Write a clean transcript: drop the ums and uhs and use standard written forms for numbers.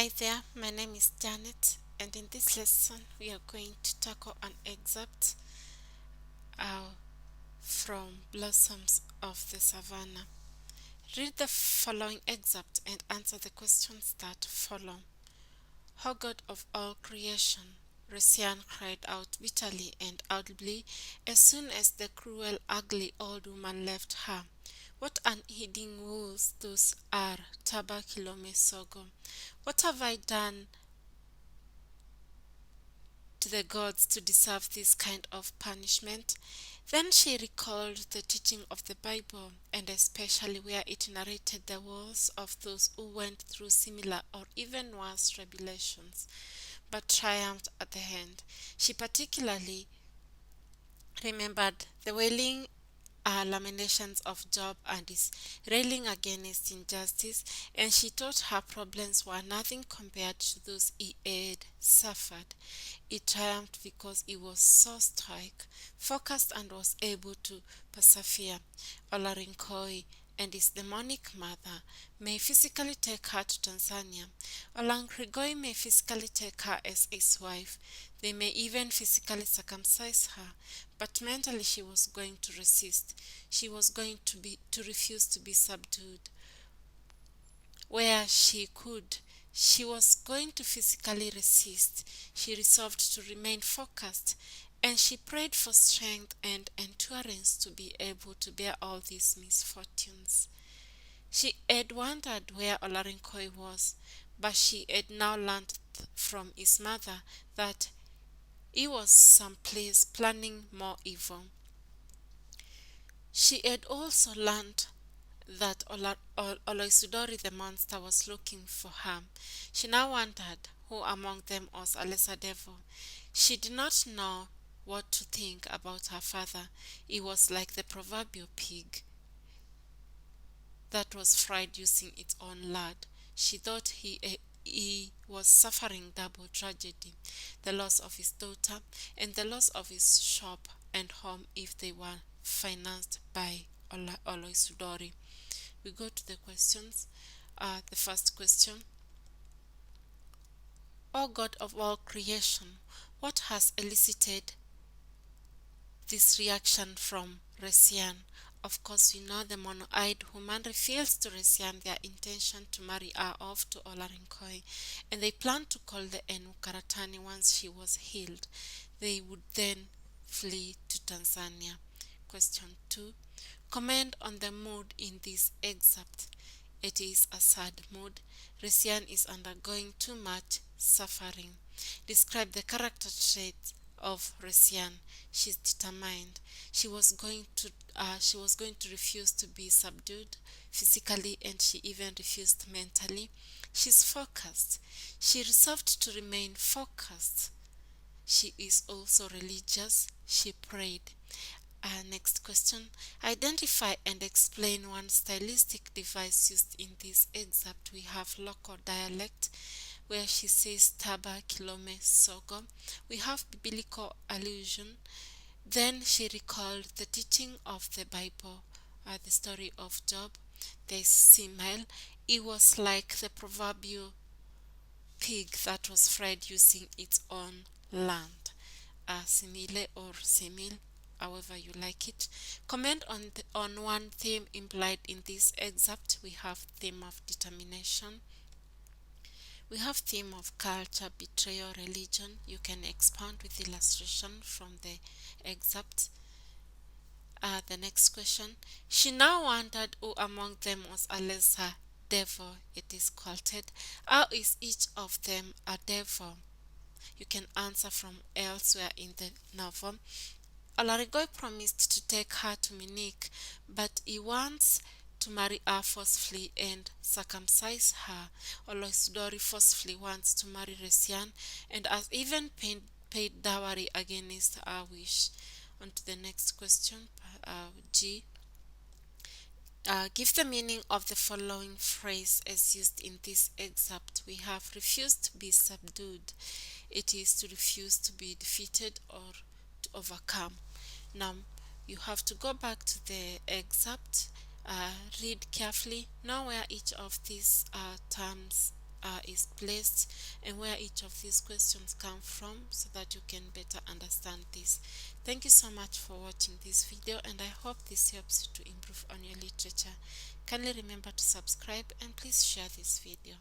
Hi there, my name is Janet, and in this lesson, we are going to tackle an excerpt uh, from Blossoms of the Savanna. Read the following excerpt and answer the questions that follow. O God of all creation, Rosiane cried out bitterly and audibly as soon as the cruel, ugly old woman left her. What unheeding wolves those are, Taba Kilome Sogo. What have I done to the gods to deserve this kind of punishment? Then she recalled the teaching of the Bible, and especially where it narrated the woes of those who went through similar or even worse tribulations, but triumphed at the end. She particularly remembered the wailing lamentations of Job and his railing against injustice, and she thought her problems were nothing compared to those he had suffered. He triumphed because he was so stoic, focused, and was able to persevere. Olarinkoi and his demonic mother may physically take her to Tanzania. Olankrigoi may physically take her as his wife. They may even physically circumcise her, but mentally she was going to resist. She was going to refuse to be subdued. Where she could, she was going to physically resist. She resolved to remain focused, and she prayed for strength and endurance to be able to bear all these misfortunes. She had wondered where Olarinkoi was, but she had now learned from his mother that he was someplace planning more evil. She had also learned that Oloisudori the monster was looking for her. She now wondered who among them was a lesser devil. She did not know what to think about her father. He was like the proverbial pig that was fried using its own lard. She thought he was suffering double tragedy, the loss of his daughter and the loss of his shop and home if they were financed by Oloisudori. We go to the questions. The first question: O God of all creation, what has elicited this reaction from Resian? Of course, we know the mono-eyed woman reveals to Resian their intention to marry her off to Olarinkoi, and they plan to call the Enu Karatani once she was healed. They would then flee to Tanzania. Question 2. Comment on the mood in this excerpt. It is a sad mood. Resian is undergoing too much suffering. Describe the character traits of Resian. She's determined. She was going to refuse to be subdued physically, and she even refused mentally. She's focused. She resolved to remain focused. She is also religious. She prayed. Next question. Identify and explain one stylistic device used in this excerpt. We have local dialect, where she says Taba Kilome Sogo. We have biblical allusion. Then she recalled the teaching of the Bible, the story of Job. There's simile. It was like the proverbial pig that was fried using its own land. Simile or simile, however you like it. Comment on one theme implied in this excerpt. We have theme of determination. We have theme of culture, betrayal, religion. You can expand with illustration from the excerpt. The next question. She now wondered who among them was a lesser devil. It is quoted. How is each of them a devil? You can answer from elsewhere in the novel. Olarinkoi promised to take her to Munich, but he wants to marry her forcefully and circumcise her. Oloisudori forcefully wants to marry Resian and has even paid dowry against her wish. On to the next question. G. Give the meaning of the following phrase as used in this excerpt. We have refused to be subdued. It is to refuse to be defeated or to overcome. Now, you have to go back to the excerpt, read carefully, know where each of these terms is placed and where each of these questions come from, so that you can better understand this. Thank you so much for watching this video, and I hope this helps you to improve on your literature. Kindly remember to subscribe and please share this video.